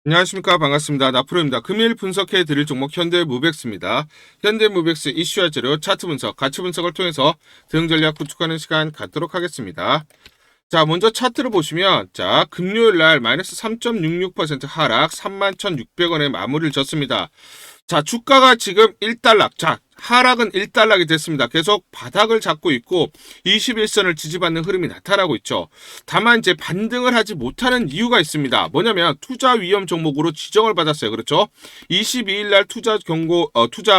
안녕하십니까. 반갑습니다. 나프로입니다. 금일 분석해 드릴 종목 현대무백스입니다. 현대무백스 이슈와 재료, 차트 분석, 가치 분석을 통해서 대응 전략 구축하는 시간 갖도록 하겠습니다. 자, 먼저 차트를 보시면, 자, 금요일 날 마이너스 3.66% 하락 31,600원에 마무리를 졌습니다. 자, 주가가 지금 1달러. 자, 하락은 1달러이 됐습니다. 계속 바닥을 잡고 있고 21선을 지지받는 흐름이 나타나고 있죠. 다만 이제 반등을 하지 못하는 이유가 있습니다. 뭐냐면 투자 위험 종목으로 지정을 받았어요. 그렇죠? 22일 날 투자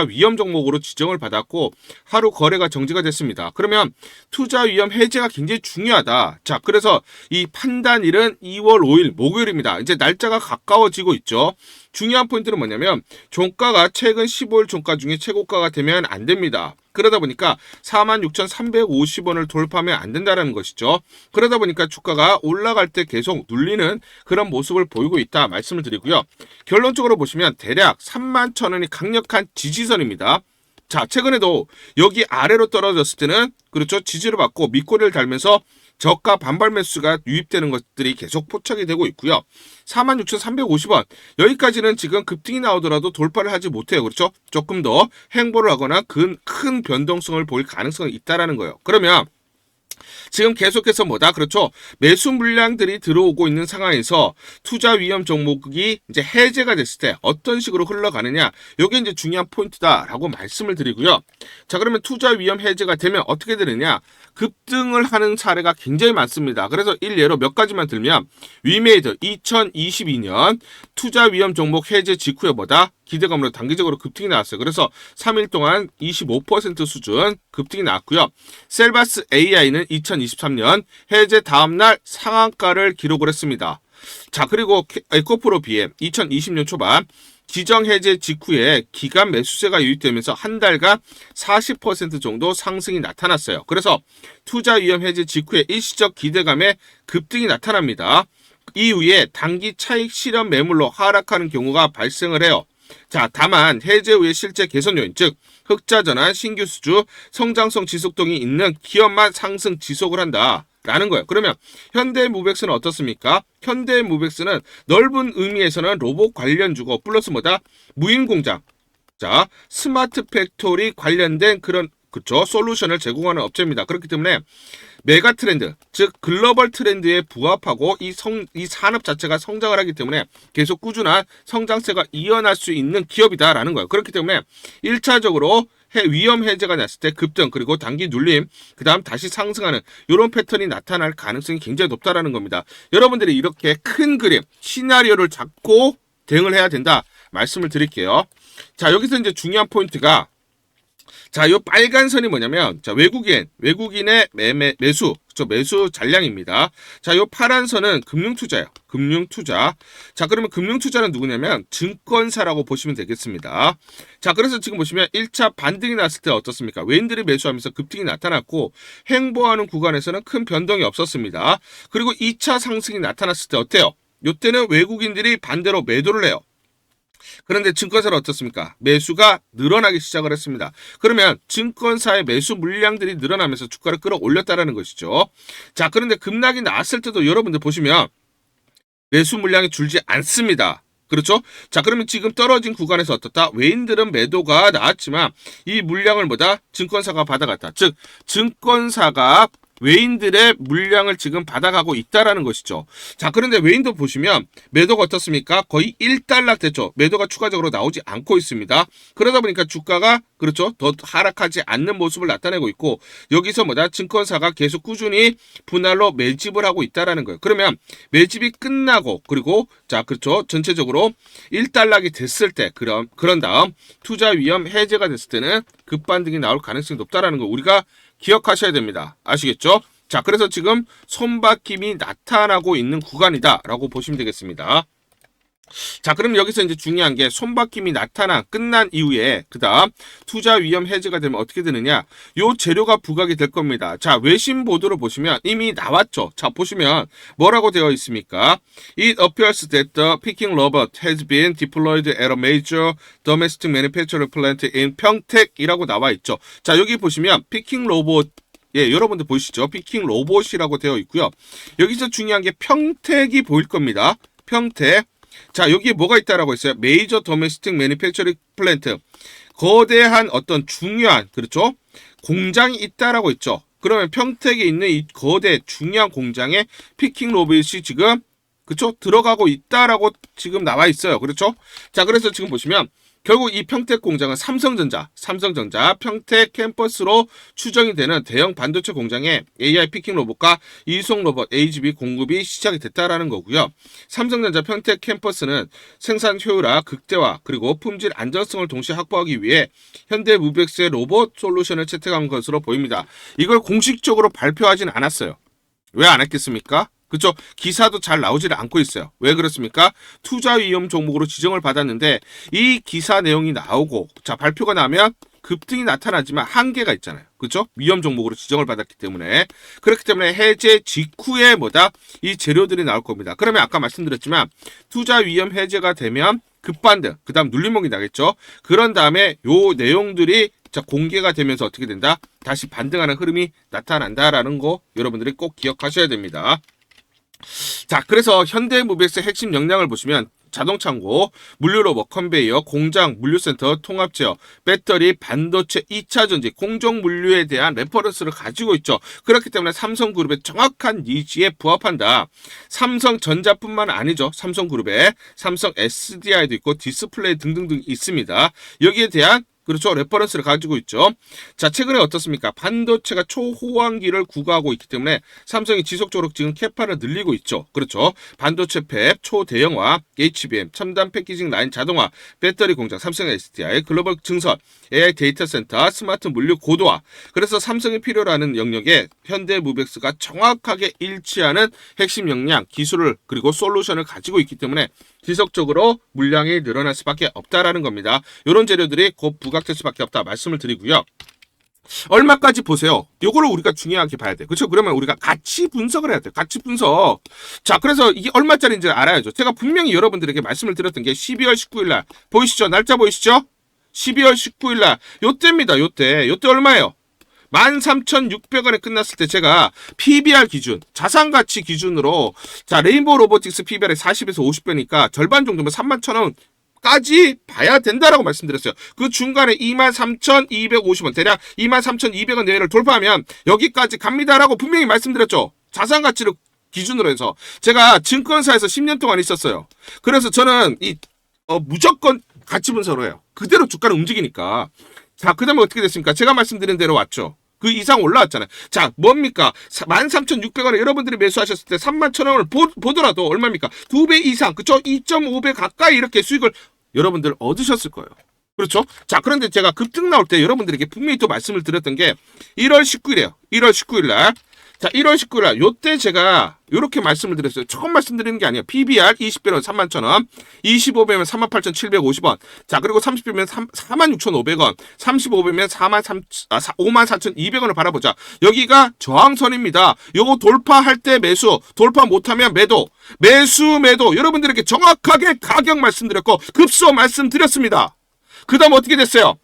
위험 종목으로 지정을 받았고 하루 거래가 정지가 됐습니다. 그러면 투자 위험 해제가 굉장히 중요하다. 자, 그래서 이 판단일은 2월 5일 목요일입니다. 이제 날짜가 가까워지고 있죠. 중요한 포인트는 뭐냐면 종가가 최근 15일 종가 중에 최고가가 되면 안 됩니다. 그러다 보니까 46,350원을 돌파하면 안 된다는 것이죠. 그러다 보니까 주가가 올라갈 때 계속 눌리는 그런 모습을 보이고 있다 말씀을 드리고요. 결론적으로 보시면 대략 31,000원이 강력한 지지선입니다. 자, 최근에도 여기 아래로 떨어졌을 때는 그렇죠, 지지를 받고 밑꼬리를 달면서 저가 반발 매수가 유입되는 것들이 계속 포착이 되고 있고요. 46,350원 여기까지는 지금 급등이 나오더라도 돌파를 하지 못해요. 그렇죠? 조금 더 행보를 하거나 큰 변동성을 보일 가능성이 있다라는 거예요. 그러면 지금 계속해서 뭐다? 그렇죠. 매수 물량들이 들어오고 있는 상황에서 투자 위험 종목이 이제 해제가 됐을 때 어떤 식으로 흘러가느냐. 이게 이제 중요한 포인트다라고 말씀을 드리고요. 자, 그러면 투자 위험 해제가 되면 어떻게 되느냐? 급등을 하는 사례가 굉장히 많습니다. 그래서 일례로 몇 가지만 들면 위메이드 2022년 투자 위험 종목 해제 직후에 뭐다? 기대감으로 단기적으로 급등이 나왔어요. 그래서 3일 동안 25% 수준 급등이 나왔고요. 셀바스 AI는 2023년 해제 다음날 상한가를 기록을 했습니다. 자, 그리고 에코프로 BM 2020년 초반 지정 해제 직후에 기간 매수세가 유입되면서 한 달간 40% 정도 상승이 나타났어요. 그래서 투자 위험 해제 직후에 일시적 기대감에 급등이 나타납니다. 이후에 단기 차익 실현 매물로 하락하는 경우가 발생을 해요. 자, 다만 해제 후에 실제 개선 요인, 즉 흑자 전환, 신규 수주, 성장성 지속동이 있는 기업만 상승 지속을 한다. 라는 거예요. 그러면 현대무백스는 어떻습니까? 현대무백스는 넓은 의미에서는 로봇 관련주고 플러스 뭐다? 무인공장. 자, 스마트 팩토리 관련된 그런 그쵸 솔루션을 제공하는 업체입니다. 그렇기 때문에 메가 트렌드, 즉 글로벌 트렌드에 부합하고 이 산업 자체가 성장을 하기 때문에 계속 꾸준한 성장세가 이어날 수 있는 기업이다라는 거예요. 그렇기 때문에 1차적으로 위험 해제가 났을 때 급등, 그리고 단기 눌림, 그 다음 다시 상승하는 이런 패턴이 나타날 가능성이 굉장히 높다라는 겁니다. 여러분들이 이렇게 큰 그림, 시나리오를 잡고 대응을 해야 된다 말씀을 드릴게요. 자, 여기서 이제 중요한 포인트가 자, 요 빨간 선이 뭐냐면, 자, 외국인의 매수, 매수 잔량입니다. 자, 요 파란 선은 금융투자예요. 금융투자. 자, 그러면 금융투자는 누구냐면, 증권사라고 보시면 되겠습니다. 자, 그래서 지금 보시면 1차 반등이 났을 때 어떻습니까? 외인들이 매수하면서 급등이 나타났고, 행보하는 구간에서는 큰 변동이 없었습니다. 그리고 2차 상승이 나타났을 때 어때요? 요때는 외국인들이 반대로 매도를 해요. 그런데 증권사는 어떻습니까? 매수가 늘어나기 시작을 했습니다. 그러면 증권사의 매수 물량들이 늘어나면서 주가를 끌어올렸다는 것이죠. 자, 그런데 급락이 나왔을 때도 여러분들 보시면 매수 물량이 줄지 않습니다. 그렇죠? 자, 그러면 지금 떨어진 구간에서 어떻다? 외인들은 매도가 나왔지만 이 물량을 뭐다? 증권사가 받아갔다. 즉, 증권사가 외인들의 물량을 지금 받아가고 있다라는 것이죠. 자, 그런데 외인도 보시면 매도가 어떻습니까? 거의 1달러 됐죠. 매도가 추가적으로 나오지 않고 있습니다. 그러다 보니까 주가가 그렇죠. 더 하락하지 않는 모습을 나타내고 있고 여기서 뭐다? 증권사가 계속 꾸준히 분할로 매집을 하고 있다라는 거예요. 그러면 매집이 끝나고 그리고 자, 그렇죠. 전체적으로 1달러가 됐을 때 그런 다음 투자 위험 해제가 됐을 때는 급반등이 나올 가능성이 높다라는 거 우리가 기억하셔야 됩니다. 아시겠죠? 자, 그래서 지금 손바뀜이 나타나고 있는 구간이다라고 보시면 되겠습니다. 자, 그럼 여기서 이제 중요한 게 손바뀜이 끝난 이후에 그 다음 투자 위험 해제가 되면 어떻게 되느냐? 요 재료가 부각이 될 겁니다. 자, 외신 보도를 보시면 이미 나왔죠. 자, 보시면 뭐라고 되어 있습니까? It appears that the picking robot has been deployed at a major domestic manufacturing plant in 평택이라고 나와 있죠. 자, 여기 보시면 피킹 로봇 예, 여러분들 보시죠. 피킹 로봇이라고 되어 있고요. 여기서 중요한 게 평택이 보일 겁니다. 평택. 자, 여기에 뭐가 있다라고 했어요? 메이저 도메스틱 매니팩처링 플랜트. 거대한 어떤 중요한, 그렇죠? 공장이 있다라고 했죠. 그러면 평택에 있는 이 거대 중요한 공장에 피킹 로봇이 지금, 그렇죠? 들어가고 있다라고 지금 나와 있어요. 그렇죠? 자, 그래서 지금 보시면 결국 이 평택 공장은 삼성전자 평택 캠퍼스로 추정이 되는 대형 반도체 공장에 AI 피킹 로봇과 이송 로봇 AGV 공급이 시작이 됐다라는 거고요. 삼성전자 평택 캠퍼스는 생산 효율화, 극대화, 그리고 품질 안전성을 동시에 확보하기 위해 현대무백스의 로봇 솔루션을 채택한 것으로 보입니다. 이걸 공식적으로 발표하진 않았어요. 왜 안 했겠습니까? 그쵸? 기사도 잘 나오질 않고 있어요. 왜 그렇습니까? 투자 위험 종목으로 지정을 받았는데 이 기사 내용이 나오고 자 발표가 나면 급등이 나타나지만 한계가 있잖아요. 그쵸? 위험 종목으로 지정을 받았기 때문에 그렇기 때문에 해제 직후에 뭐다? 이 재료들이 나올 겁니다. 그러면 아까 말씀드렸지만 투자 위험 해제가 되면 급반등, 그 다음 눌림목이 나겠죠? 그런 다음에 요 내용들이 자 공개가 되면서 어떻게 된다? 다시 반등하는 흐름이 나타난다라는 거 여러분들이 꼭 기억하셔야 됩니다. 자, 그래서 현대무백스의 핵심 역량을 보시면 자동창고, 물류로봇, 컨베이어, 공장, 물류센터, 통합제어, 배터리, 반도체, 2차 전지, 공정 물류에 대한 레퍼런스를 가지고 있죠. 그렇기 때문에 삼성그룹의 정확한 니즈에 부합한다. 삼성전자뿐만 아니죠. 삼성그룹에 삼성 SDI도 있고 디스플레이 등등등 있습니다. 여기에 대한 그렇죠. 레퍼런스를 가지고 있죠. 자, 최근에 어떻습니까? 반도체가 초호황기를 구가하고 있기 때문에 삼성이 지속적으로 지금 캐파를 늘리고 있죠. 그렇죠. 반도체 팹, 초대형화, HBM, 첨단 패키징 라인 자동화, 배터리 공장, 삼성 SDI, 글로벌 증설, AI 데이터 센터, 스마트 물류 고도화. 그래서 삼성이 필요로 하는 영역에 현대무백스가 정확하게 일치하는 핵심 역량, 기술을 그리고 솔루션을 가지고 있기 때문에 지속적으로 물량이 늘어날 수밖에 없다라는 겁니다. 이런 재료들이 곧 부각될 수밖에 없다 말씀을 드리고요. 얼마까지 보세요. 요거를 우리가 중요하게 봐야 돼. 그렇죠? 그러면 우리가 가치 분석을 해야 돼. 가치 분석. 자, 그래서 이게 얼마짜리인지 알아야죠. 제가 분명히 여러분들에게 말씀을 드렸던 게 12월 19일 날 보이시죠? 날짜 보이시죠? 12월 19일 날 요때입니다. 요때 얼마예요? 13,600원에 끝났을 때 제가 PBR 기준, 자산가치 기준으로 자 레인보우 로보틱스 PBR이 40에서 50배니까 절반 정도면 31,000원까지 봐야 된다라고 말씀드렸어요. 그 중간에 23,250원, 대략 23,200원 내외를 돌파하면 여기까지 갑니다라고 분명히 말씀드렸죠. 자산가치를 기준으로 해서 제가 증권사에서 10년 동안 있었어요. 그래서 저는 무조건 가치 분석을 해요. 그대로 주가는 움직이니까. 자, 그 다음에 어떻게 됐습니까? 제가 말씀드린 대로 왔죠. 그 이상 올라왔잖아요. 자, 뭡니까? 13,600원에 여러분들이 매수하셨을 때 31,000원을 보더라도 얼마입니까? 2배 이상, 그쵸? 2.5배 가까이 이렇게 수익을 여러분들 얻으셨을 거예요. 그렇죠? 자, 그런데 제가 급등 나올 때 여러분들에게 분명히 또 말씀을 드렸던 게 1월 19일이에요. 1월 19일 날. 자, 1월 19일 날 요때 제가 요렇게 말씀을 드렸어요. 처음 말씀드리는 게 아니에요. PBR 20배면 31,000원, 25배면 38,750원. 자, 그리고 30배면 46,500원, 35배면 54,200원을 바라보자. 여기가 저항선입니다. 요거 돌파할 때 매수, 돌파 못하면 매도. 매도. 여러분들에게 정확하게 가격 말씀드렸고 급소 말씀드렸습니다. 그 다음 어떻게 됐어요?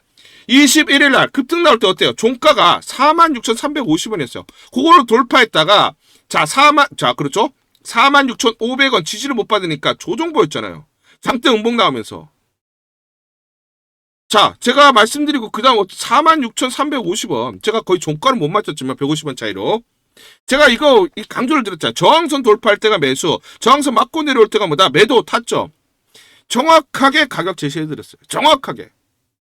21일 날 급등 나올 때 어때요? 종가가 46,350원이었어요. 그거를 돌파했다가 자, 그렇죠? 46,500원 지지를 못 받으니까 조정 보였잖아요. 장대 음봉 나오면서. 자, 제가 말씀드리고 그다음 46,350원. 제가 거의 종가를 못 맞췄지만 150원 차이로. 제가 이거 강조를 드렸잖아요. 저항선 돌파할 때가 매수, 저항선 맞고 내려올 때가 뭐다? 매도 타점. 정확하게 가격 제시해드렸어요. 정확하게.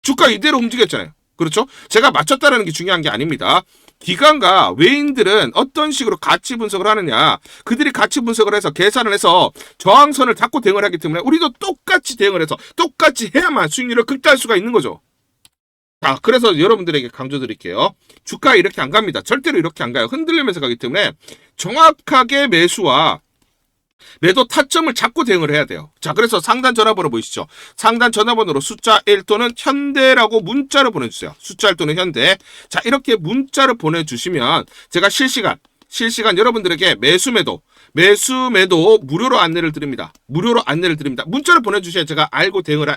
주가 이대로 움직였잖아요. 그렇죠? 제가 맞췄다는 게 중요한 게 아닙니다. 기관과 외인들은 어떤 식으로 가치 분석을 하느냐. 그들이 가치 분석을 해서 계산을 해서 저항선을 잡고 대응을 하기 때문에 우리도 똑같이 대응을 해서 똑같이 해야만 수익률을 극대화할 수가 있는 거죠. 자, 그래서 여러분들에게 강조드릴게요. 주가 이렇게 안 갑니다. 절대로 이렇게 안 가요. 흔들리면서 가기 때문에 정확하게 매수와 매도 타점을 잡고 대응을 해야 돼요. 자, 그래서 상단 전화번호 보이시죠? 상단 전화번호로 숫자 1 또는 현대라고 문자를 보내주세요. 숫자 1 또는 현대. 자, 이렇게 문자를 보내주시면 제가 실시간 여러분들에게 매도 무료로 안내를 드립니다. 문자를 보내주셔야 제가 알고 대응을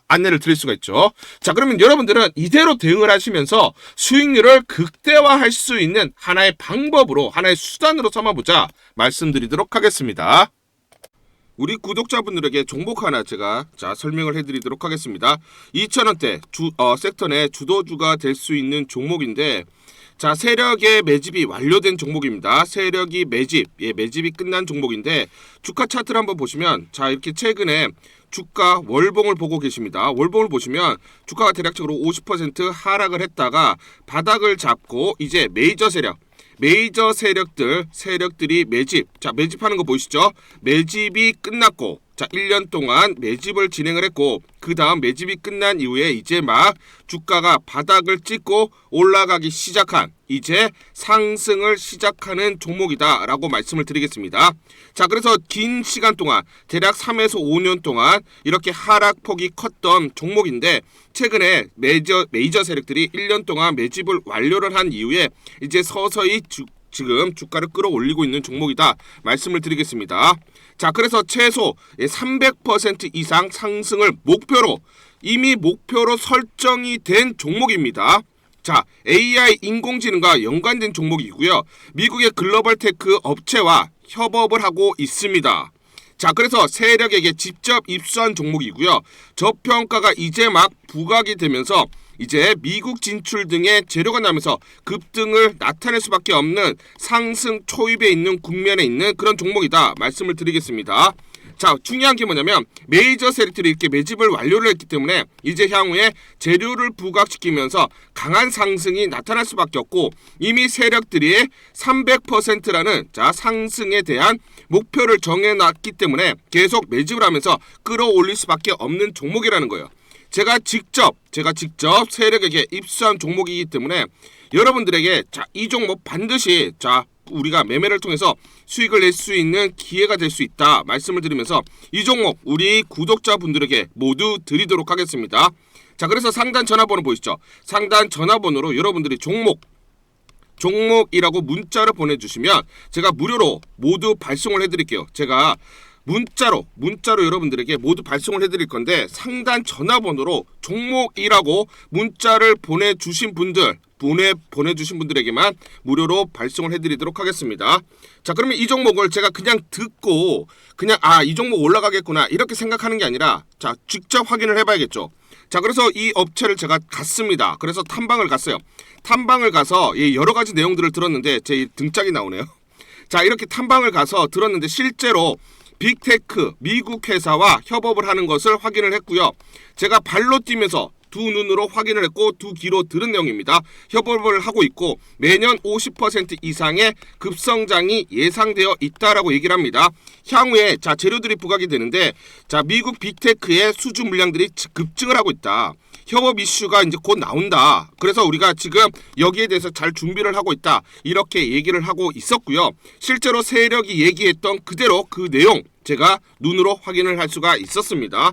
안내를 드릴 수가 있죠. 자, 그러면 여러분들은 이대로 대응을 하시면서 수익률을 극대화할 수 있는 하나의 방법으로, 하나의 수단으로 삼아보자 말씀드리도록 하겠습니다. 우리 구독자분들에게 종목 하나 제가 설명을 해드리도록 하겠습니다. 2,000원대 섹터 내 주도주가 될 수 있는 종목인데, 세력의 매집이 완료된 종목입니다. 세력이 매집이 끝난 종목인데, 주가 차트를 한번 보시면, 이렇게 최근에 주가 월봉을 보고 계십니다. 월봉을 보시면 주가가 대략적으로 50% 하락을 했다가 바닥을 잡고 이제 메이저 세력들이 매집하는 거 보이시죠? 매집이 끝났고, 1년 동안 매집을 진행을 했고, 그 다음 매집이 끝난 이후에 이제 막 주가가 바닥을 찍고 올라가기 시작한, 이제 상승을 시작하는 종목이다 라고 말씀을 드리겠습니다. 그래서 긴 시간 동안, 대략 3에서 5년 동안 이렇게 하락폭이 컸던 종목인데, 최근에 메이저 세력들이 1년 동안 매집을 완료를 한 이후에 이제 서서히 지금 주가를 끌어올리고 있는 종목이다 말씀을 드리겠습니다. 그래서 최소 300% 이상 상승을 이미 목표로 설정이 된 종목입니다. AI 인공지능과 연관된 종목이고요. 미국의 글로벌 테크 업체와 협업을 하고 있습니다. 그래서 세력에게 직접 입수한 종목이고요. 저평가가 이제 막 부각이 되면서 이제 미국 진출 등의 재료가 나면서 급등을 나타낼 수밖에 없는 상승 초입에 있는 국면에 있는 그런 종목이다 말씀을 드리겠습니다. 중요한 게 뭐냐면 메이저 세력들이 이렇게 매집을 완료를 했기 때문에 이제 향후에 재료를 부각시키면서 강한 상승이 나타날 수밖에 없고, 이미 세력들이 300%라는 상승에 대한 목표를 정해놨기 때문에 계속 매집을 하면서 끌어올릴 수밖에 없는 종목이라는 거예요. 제가 직접 세력에게 입수한 종목이기 때문에 여러분들에게 이 종목 반드시 우리가 매매를 통해서 수익을 낼 수 있는 기회가 될 수 있다 말씀을 드리면서 이 종목 우리 구독자분들에게 모두 드리도록 하겠습니다. 그래서 상단 전화번호 보이시죠? 상단 전화번호로 여러분들이 종목이라고 문자를 보내주시면 제가 무료로 모두 발송을 해드릴게요. 제가 문자로 여러분들에게 모두 발송을 해드릴 건데, 상단 전화번호로 종목이라고 문자를 보내주신 분들에게만 무료로 발송을 해드리도록 하겠습니다. 그러면 이 종목을 제가 그냥 듣고 이 종목 올라가겠구나 이렇게 생각하는 게 아니라 직접 확인을 해봐야겠죠. 그래서 이 업체를 제가 갔습니다. 그래서 탐방을 갔어요. 탐방을 가서 여러 가지 내용들을 들었는데 제 등짝이 나오네요. 이렇게 탐방을 가서 들었는데 실제로 빅테크 미국 회사와 협업을 하는 것을 확인을 했고요. 제가 발로 뛰면서 두 눈으로 확인을 했고 두 귀로 들은 내용입니다. 협업을 하고 있고 매년 50% 이상의 급성장이 예상되어 있다라고 얘기를 합니다. 향후에 재료들이 부각이 되는데 미국 빅테크의 수주 물량들이 급증을 하고 있다. 협업 이슈가 이제 곧 나온다. 그래서 우리가 지금 여기에 대해서 잘 준비를 하고 있다. 이렇게 얘기를 하고 있었고요. 실제로 세력이 얘기했던 그대로 그 내용 제가 눈으로 확인을 할 수가 있었습니다.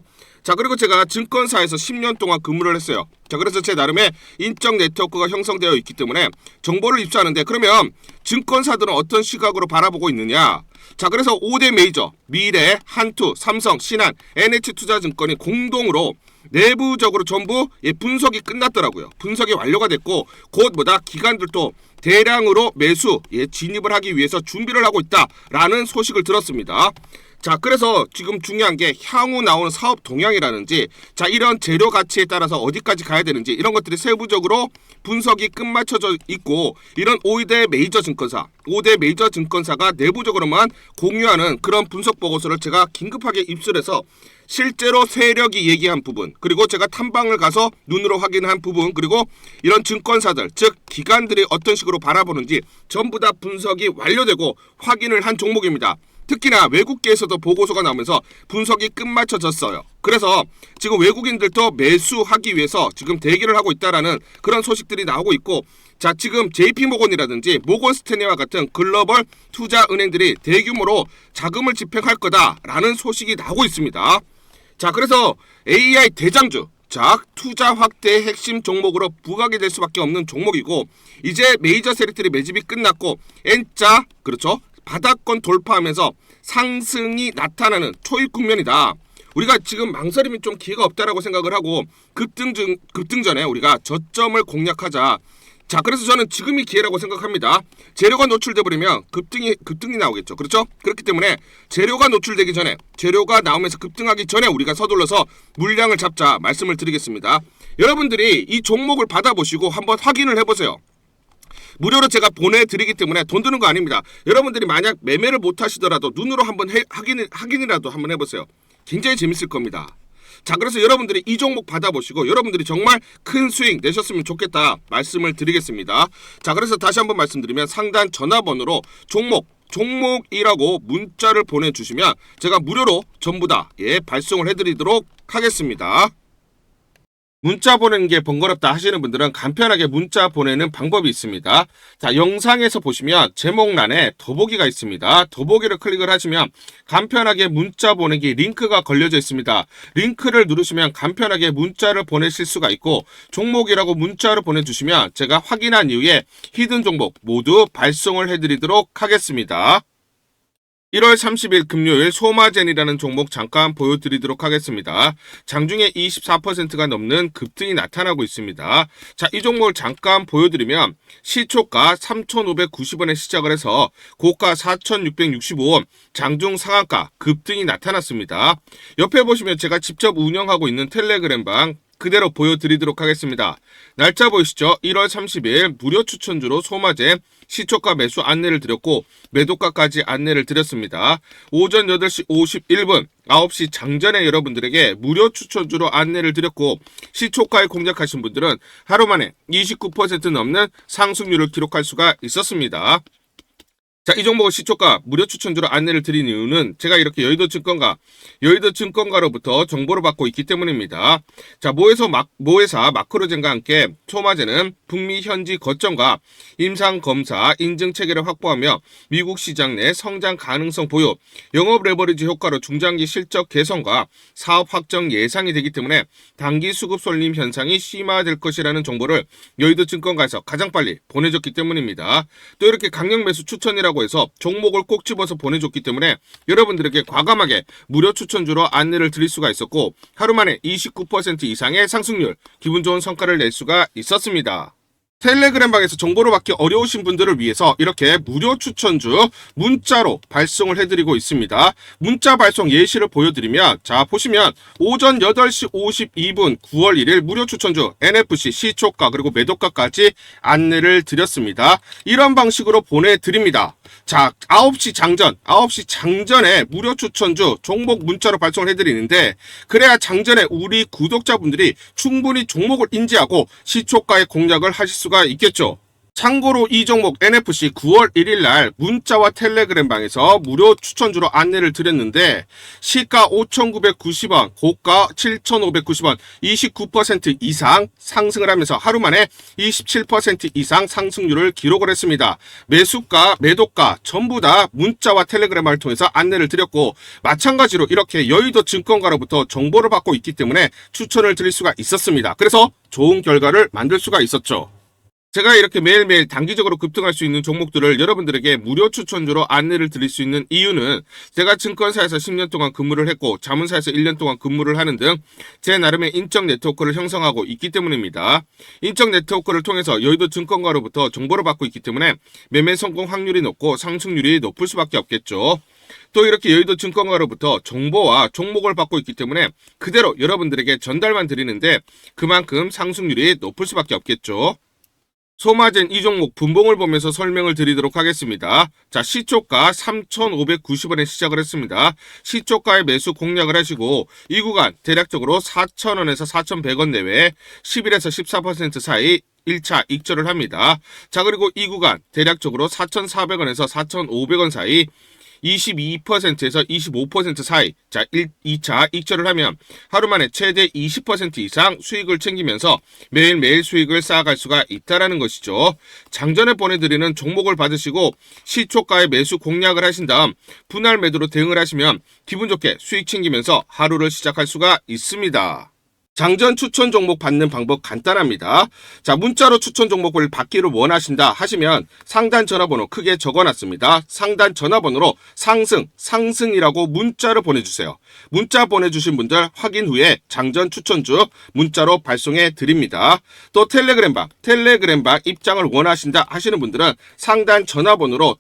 그리고 제가 증권사에서 10년 동안 근무를 했어요. 그래서 제 나름의 인적 네트워크가 형성되어 있기 때문에 정보를 입수하는데, 그러면 증권사들은 어떤 시각으로 바라보고 있느냐? 그래서 5대 메이저 미래, 한투, 삼성, 신한, NH투자증권이 공동으로 내부적으로 전부 분석이 끝났더라고요. 분석이 완료가 됐고 곧 기관들도 대량으로 매수 진입을 하기 위해서 준비를 하고 있다라는 소식을 들었습니다. 그래서 지금 중요한 게 향후 나오는 사업 동향이라든지 이런 재료 가치에 따라서 어디까지 가야 되는지 이런 것들이 세부적으로 분석이 끝마쳐져 있고, 이런 5대 메이저 증권사가 내부적으로만 공유하는 그런 분석 보고서를 제가 긴급하게 입수해서 실제로 세력이 얘기한 부분, 그리고 제가 탐방을 가서 눈으로 확인한 부분, 그리고 이런 증권사들 즉 기관들이 어떤 식으로 바라보는지 전부 다 분석이 완료되고 확인을 한 종목입니다. 특히나 외국계에서도 보고서가 나오면서 분석이 끝마쳐졌어요. 그래서 지금 외국인들도 매수하기 위해서 지금 대기를 하고 있다라는 그런 소식들이 나오고 있고, 지금 JP모건이라든지 모건스탠리와 같은 글로벌 투자 은행들이 대규모로 자금을 집행할 거다라는 소식이 나오고 있습니다. 그래서 AI 대장주 투자 확대의 핵심 종목으로 부각이 될 수밖에 없는 종목이고, 이제 메이저 세력들이 매집이 끝났고 N자 바닥권 돌파하면서 상승이 나타나는 초입 국면이다. 우리가 지금 망설임이 좀 기회가 없다라고 생각을 하고 급등 전에 우리가 저점을 공략하자. 자, 그래서 저는 지금이 기회라고 생각합니다. 재료가 노출돼 버리면 급등이 나오겠죠. 그렇죠? 그렇기 때문에 재료가 노출되기 전에, 재료가 나오면서 급등하기 전에 우리가 서둘러서 물량을 잡자 말씀을 드리겠습니다. 여러분들이 이 종목을 받아보시고 한번 확인을 해보세요. 무료로 제가 보내드리기 때문에 돈 드는 거 아닙니다. 여러분들이 만약 매매를 못 하시더라도 눈으로 한번 확인이라도 한번 해보세요. 굉장히 재밌을 겁니다. 자, 그래서 여러분들이 이 종목 받아보시고 여러분들이 정말 큰 수익 내셨으면 좋겠다 말씀을 드리겠습니다. 자, 그래서 다시 한번 말씀드리면 상단 전화번호로 종목이라고 문자를 보내주시면 제가 무료로 전부 다 발송을 해드리도록 하겠습니다. 문자 보내는 게 번거롭다 하시는 분들은 간편하게 문자 보내는 방법이 있습니다. 자, 영상에서 보시면 제목란에 더보기가 있습니다. 더보기를 클릭을 하시면 간편하게 문자 보내기 링크가 걸려져 있습니다. 링크를 누르시면 간편하게 문자를 보내실 수가 있고, 종목이라고 문자를 보내주시면 제가 확인한 이후에 히든 종목 모두 발송을 해드리도록 하겠습니다. 1월 30일 금요일 소마젠이라는 종목 잠깐 보여드리도록 하겠습니다. 장중에 24%가 넘는 급등이 나타나고 있습니다. 자, 이 종목을 잠깐 보여드리면 시초가 3,590원에 시작을 해서 고가 4,665원, 장중 상한가 급등이 나타났습니다. 옆에 보시면 제가 직접 운영하고 있는 텔레그램방 그대로 보여드리도록 하겠습니다. 날짜 보이시죠? 1월 30일 무료 추천주로 소마젠 시초가 매수 안내를 드렸고 매도가까지 안내를 드렸습니다. 오전 8시 51분 9시 장전에 여러분들에게 무료 추천주로 안내를 드렸고 시초가에 공략하신 분들은 하루 만에 29% 넘는 상승률을 기록할 수가 있었습니다. 자, 이 종목의 시초가 무료 추천주로 안내를 드린 이유는 제가 이렇게 여의도증권가로부터 정보를 받고 있기 때문입니다. 자, 모회사 마크로젠과 함께 소마젠은 북미 현지 거점과 임상검사 인증체계를 확보하며 미국 시장 내 성장 가능성 보유, 영업 레버리지 효과로 중장기 실적 개선과 사업 확정 예상이 되기 때문에 단기 수급 쏠림 현상이 심화될 것이라는 정보를 여의도증권가에서 가장 빨리 보내줬기 때문입니다. 또 이렇게 강력 매수 추천이라고 해서 종목을 꼭 집어서 보내줬기 때문에 여러분들에게 과감하게 무료 추천주로 안내를 드릴 수가 있었고 하루 만에 29% 이상의 상승률, 기분 좋은 성과를 낼 수가 있었습니다. 텔레그램방에서 정보를 받기 어려우신 분들을 위해서 이렇게 무료 추천주 문자로 발송을 해드리고 있습니다. 문자 발송 예시를 보여드리면, 자, 보시면 오전 8시 52분 9월 1일 무료 추천주 NFC 시초가 그리고 매도가까지 안내를 드렸습니다. 이런 방식으로 보내드립니다. 자, 9시 장전에 무료 추천주 종목 문자로 발송을 해드리는데, 그래야 장전에 우리 구독자분들이 충분히 종목을 인지하고 시초가의 공략을 하실 수가 있겠죠. 참고로 이 종목 NFC 9월 1일 날 문자와 텔레그램 방에서 무료 추천주로 안내를 드렸는데 시가 5,990원, 고가 7,590원, 29% 이상 상승을 하면서 하루 만에 27% 이상 상승률을 기록을 했습니다. 매수가, 매도가 전부 다 문자와 텔레그램을 통해서 안내를 드렸고 마찬가지로 이렇게 여의도 증권가로부터 정보를 받고 있기 때문에 추천을 드릴 수가 있었습니다. 그래서 좋은 결과를 만들 수가 있었죠. 제가 이렇게 매일매일 단기적으로 급등할 수 있는 종목들을 여러분들에게 무료 추천주로 안내를 드릴 수 있는 이유는 제가 증권사에서 10년 동안 근무를 했고 자문사에서 1년 동안 근무를 하는 등 제 나름의 인적 네트워크를 형성하고 있기 때문입니다. 인적 네트워크를 통해서 여의도 증권가로부터 정보를 받고 있기 때문에 매매 성공 확률이 높고 상승률이 높을 수밖에 없겠죠. 또 이렇게 여의도 증권가로부터 정보와 종목을 받고 있기 때문에 그대로 여러분들에게 전달만 드리는데 그만큼 상승률이 높을 수밖에 없겠죠. 소마젠 이 종목 분봉을 보면서 설명을 드리도록 하겠습니다. 자, 시초가 3,590원에 시작을 했습니다. 시초가에 매수 공략을 하시고 이 구간 대략적으로 4,000원에서 4,100원 내외 11에서 14% 사이 1차 익절을 합니다. 자, 그리고 이 구간 대략적으로 4,400원에서 4,500원 사이 22%에서 25% 사이, 자, 2차 익절을 하면 하루 만에 최대 20% 이상 수익을 챙기면서 매일매일 수익을 쌓아갈 수가 있다는 것이죠. 장전에 보내드리는 종목을 받으시고 시초가에 매수 공략을 하신 다음 분할 매도로 대응을 하시면 기분 좋게 수익 챙기면서 하루를 시작할 수가 있습니다. 장전 추천 종목 받는 방법 간단합니다. 자, 문자로 추천 종목을 받기를 원하신다 하시면 상단 전화번호 크게 적어놨습니다. 상단 전화번호로 상승이라고 문자를 보내주세요. 문자 보내주신 분들 확인 후에 장전 추천주 문자로 발송해 드립니다. 또 텔레그램방 입장을 원하신다 하시는 분들은 상단 전화번호로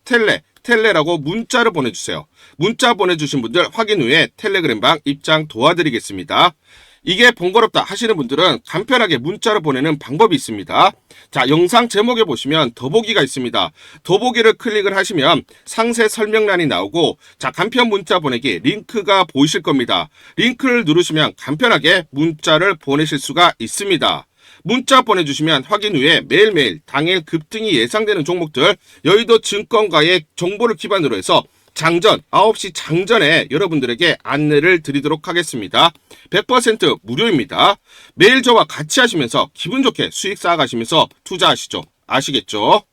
텔레라고 문자를 보내주세요. 문자 보내주신 분들 확인 후에 텔레그램방 입장 도와드리겠습니다. 이게 번거롭다 하시는 분들은 간편하게 문자를 보내는 방법이 있습니다. 자, 영상 제목에 보시면 더보기가 있습니다. 더보기를 클릭을 하시면 상세 설명란이 나오고, 자, 간편 문자 보내기 링크가 보이실 겁니다. 링크를 누르시면 간편하게 문자를 보내실 수가 있습니다. 문자 보내주시면 확인 후에 매일매일 당일 급등이 예상되는 종목들, 여의도 증권가의 정보를 기반으로 해서 장전 9시 장전에 여러분들에게 안내를 드리도록 하겠습니다. 100% 무료입니다. 매일 저와 같이 하시면서 기분 좋게 수익 쌓아가시면서 투자하시죠. 아시겠죠?